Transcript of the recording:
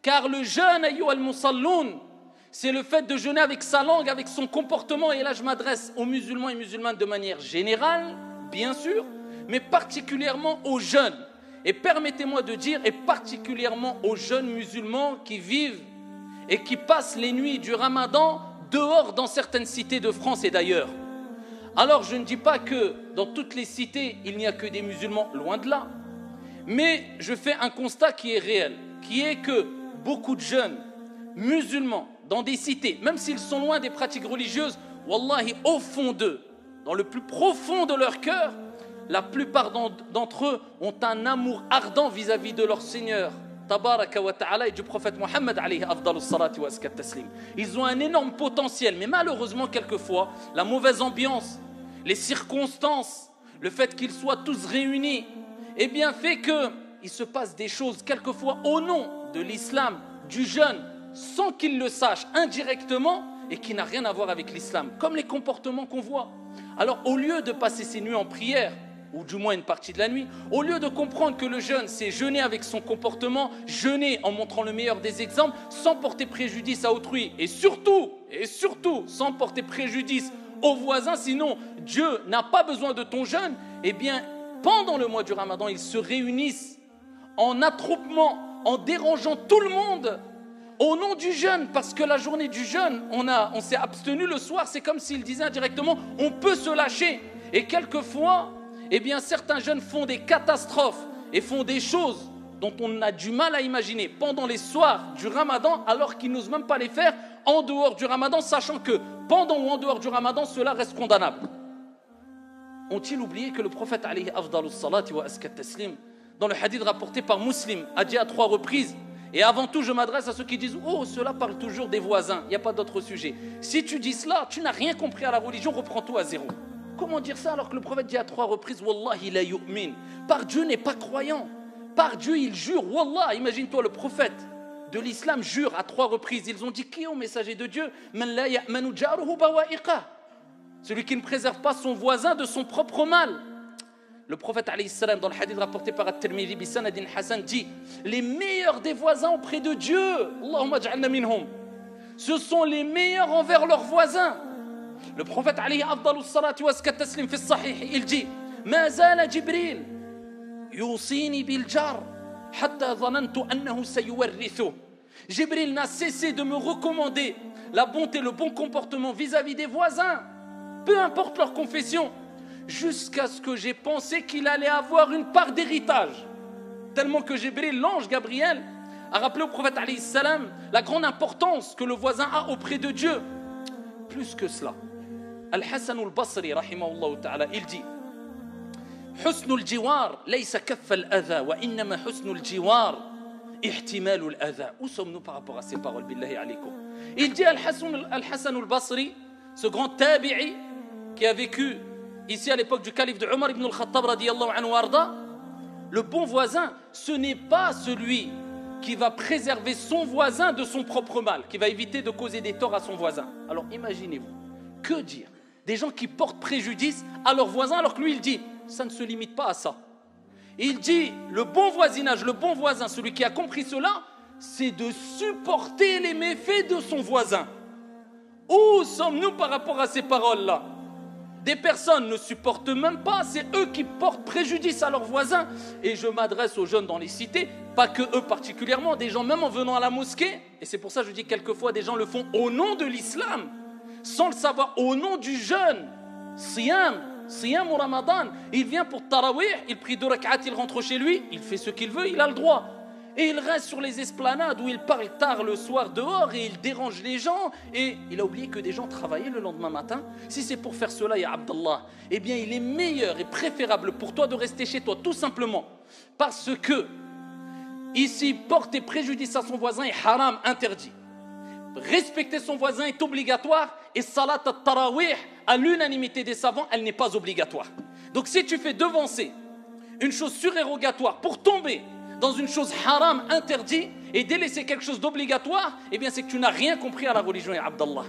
Car le jeûne, ayyuha al-musalloun, c'est le fait de jeûner avec sa langue, avec son comportement. Et là, je m'adresse aux musulmans et musulmanes de manière générale, bien sûr, mais particulièrement aux jeunes. Et permettez-moi de dire, et particulièrement aux jeunes musulmans qui vivent et qui passent les nuits du Ramadan dehors dans certaines cités de France et d'ailleurs. Alors, je ne dis pas que dans toutes les cités, il n'y a que des musulmans, loin de là. Mais je fais un constat qui est réel, qui est que beaucoup de jeunes musulmans dans des cités, même s'ils sont loin des pratiques religieuses, wallahi, au fond d'eux, dans le plus profond de leur cœur, la plupart d'entre eux ont un amour ardent vis-à-vis de leur Seigneur, tabaraka wa ta'ala, et du prophète Mohammed alayhi afdalus salati wa askat taslim. Ils ont un énorme potentiel, mais malheureusement, quelquefois, la mauvaise ambiance, les circonstances, le fait qu'ils soient tous réunis, eh bien fait qu'il se passe des choses, quelquefois au nom de l'islam, du jeûne, sans qu'ils le sachent indirectement, et qui n'a rien à voir avec l'islam, comme les comportements qu'on voit. Alors, au lieu de passer ses nuits en prière, ou du moins une partie de la nuit, au lieu de comprendre que le jeûne, c'est jeûner avec son comportement, jeûner en montrant le meilleur des exemples, sans porter préjudice à autrui, et surtout, sans porter préjudice aux voisins, sinon Dieu n'a pas besoin de ton jeûne, eh bien, pendant le mois du Ramadan, ils se réunissent en attroupement, en dérangeant tout le monde, au nom du jeûne, parce que la journée du jeûne, on s'est abstenu le soir, c'est comme s'il disait indirectement, on peut se lâcher. Et quelquefois, eh bien, certains jeunes font des catastrophes et font des choses dont on a du mal à imaginer pendant les soirs du Ramadan, alors qu'ils n'osent même pas les faire en dehors du Ramadan, sachant que pendant ou en dehors du Ramadan, cela reste condamnable. Ont-ils oublié que le prophète alayhi afdalus salati wa askat taslim, dans le hadith rapporté par Muslim, a dit à 3 reprises, et avant tout je m'adresse à ceux qui disent « Oh, cela parle toujours des voisins, il n'y a pas d'autre sujet. » Si tu dis cela, tu n'as rien compris à la religion, reprends tout à zéro. Comment dire ça alors que le prophète dit à 3 reprises « Wallahi la yu'min » Par Dieu n'est pas croyant. Par Dieu il jure. Wallah, imagine-toi le prophète de l'islam jure à 3 reprises. Ils ont dit « Qui est au messager de Dieu ?»« Man la ya'manu jaruhu bawa'iqa » Celui qui ne préserve pas son voisin de son propre mal. Le prophète alayhi salam, dans le hadith rapporté par At-Tirmidhi bi sanadin hasan, dit les meilleurs des voisins auprès de Dieu, Allahumma ja'alna minhum, ce sont les meilleurs envers leurs voisins. Le prophète alayhi afdalus salati wa askat taslim fi sahih, il dit ma zala Jibril yusini bil jar hatta dhanantu annahu sayuwarrithu. Jibril n'a cessé de me recommander la bonté, le bon comportement vis-à-vis des voisins, peu importe leur confession, jusqu'à ce que j'ai pensé qu'il allait avoir une part d'héritage. Tellement que Jibril, l'ange Gabriel, a rappelé au prophète alayhi salam la grande importance que le voisin a auprès de Dieu. Plus que cela, Al-Hasan al-Basri, rahimahullah ta'ala, il dit حسن الجوار ليس كف الأذى وإنما حسن الجوار احتمال الأذى. Où sommes-nous par rapport à ces paroles, billahi alaykum? Il dit Al-Hasan al-Basri, ce grand tabi'i qui a vécu ici à l'époque du calife de Omar ibn al-Khattab radiyallahu anhu arda, le bon voisin, ce n'est pas celui qui va préserver son voisin de son propre mal, qui va éviter de causer des torts à son voisin. Alors imaginez-vous, que dire? Des gens qui portent préjudice à leur voisin alors que lui il dit, ça ne se limite pas à ça. Il dit, le bon voisinage, le bon voisin, celui qui a compris cela, c'est de supporter les méfaits de son voisin. Où sommes-nous par rapport à ces paroles-là? Des personnes ne supportent même pas, c'est eux qui portent préjudice à leurs voisins. Et je m'adresse aux jeunes dans les cités, pas que eux particulièrement, des gens même en venant à la mosquée, et c'est pour ça que je dis quelquefois des gens le font au nom de l'islam, sans le savoir, au nom du jeûne, Siyam ou Ramadan, il vient pour Tarawih, il prie 2 rak'at, il rentre chez lui, il fait ce qu'il veut, il a le droit. Et il reste sur les esplanades où il parle tard le soir dehors et il dérange les gens. Et il a oublié que des gens travaillaient le lendemain matin. Si c'est pour faire cela, ya Abdallah, eh bien il est meilleur et préférable pour toi de rester chez toi, tout simplement. Parce que ici, porter préjudice à son voisin est haram, interdit. Respecter son voisin est obligatoire. Et salat al-tarawih, à l'unanimité des savants, elle n'est pas obligatoire. Donc si tu fais devancer une chose surérogatoire pour tomber dans une chose haram interdite et délaisser quelque chose d'obligatoire, eh bien c'est que tu n'as rien compris à la religion, ya Abdallah.